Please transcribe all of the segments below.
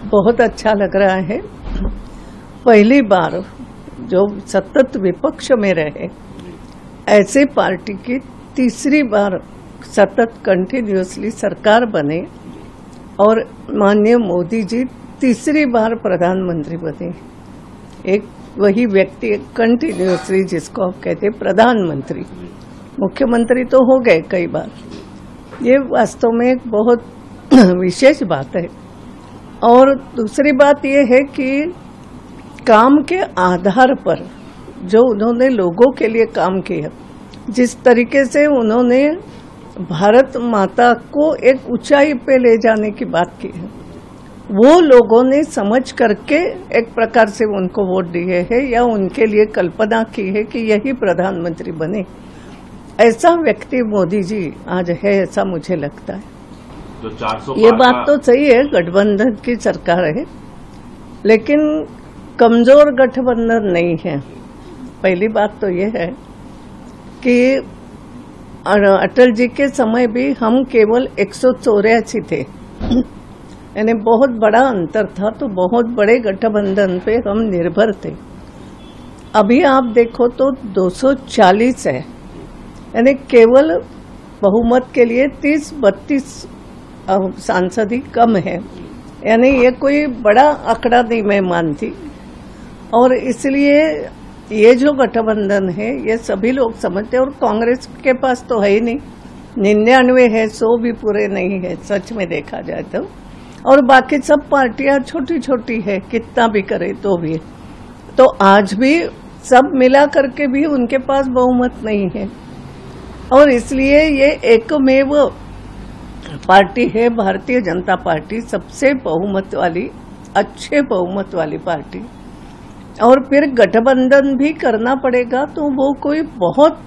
बहुत अच्छा लग रहा है। पहली बार जो सतत विपक्ष में रहे ऐसे पार्टी की तीसरी बार सतत कंटिन्यूअसली सरकार बने और माननीय मोदी जी तीसरी बार प्रधानमंत्री बने। एक वही व्यक्ति कंटिन्यूअसली जिसको आप कहते हैं प्रधानमंत्री, मुख्यमंत्री तो हो गए कई बार। ये वास्तव में एक बहुत विशेष बात है। और दूसरी बात ये है कि काम के आधार पर जो उन्होंने लोगों के लिए काम किया, जिस तरीके से उन्होंने भारत माता को एक ऊंचाई पे ले जाने की बात की है, वो लोगों ने समझ करके एक प्रकार से उनको वोट दिए है या उनके लिए कल्पना की है कि यही प्रधानमंत्री बने। ऐसा व्यक्ति मोदी जी आज है, ऐसा मुझे लगता है। तो 400 ये बात तो सही है, गठबंधन की सरकार है, लेकिन कमजोर गठबंधन नहीं है। पहली बात तो ये है कि अटल जी के समय भी हम केवल 184 थे, यानी बहुत बड़ा अंतर था। तो बहुत बड़े गठबंधन पे हम निर्भर थे। अभी आप देखो तो 240 है, यानी केवल बहुमत के लिए 30-32 सांसद ही कम है, यानी ये कोई बड़ा आंकड़ा नहीं मैं मानती। और इसलिए ये जो गठबंधन है ये सभी लोग समझते हैं। और कांग्रेस के पास तो है ही नहीं, 99 है, 100 भी पूरे नहीं है सच में देखा जाए तो। और बाकी सब पार्टियां छोटी छोटी है, कितना भी करे तो भी। तो आज भी सब मिला करके भी उनके पास बहुमत नहीं है। और इसलिए ये एकमेव पार्टी है भारतीय जनता पार्टी, सबसे बहुमत वाली, अच्छे बहुमत वाली पार्टी। और फिर गठबंधन भी करना पड़ेगा तो वो कोई बहुत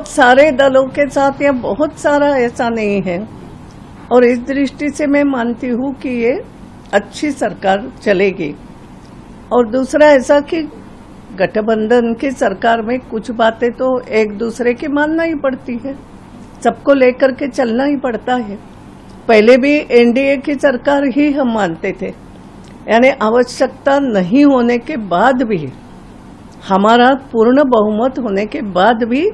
सारे दलों के साथ या बहुत सारा ऐसा नहीं है। और इस दृष्टि से मैं मानती हूँ कि ये अच्छी सरकार चलेगी। और दूसरा ऐसा कि गठबंधन की सरकार में कुछ बातें तो एक दूसरे की मानना ही पड़ती है, सबको लेकर के चलना ही पड़ता है। पहले भी एनडीए की सरकार ही हम मानते थे, यानी आवश्यकता नहीं होने के बाद भी, हमारा पूर्ण बहुमत होने के बाद भी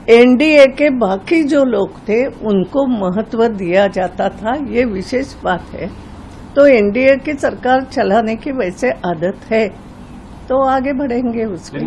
एनडीए के बाकी जो लोग थे उनको महत्व दिया जाता था। ये विशेष बात है। तो एनडीए की सरकार चलाने की वैसे आदत है, तो आगे बढ़ेंगे उसकी।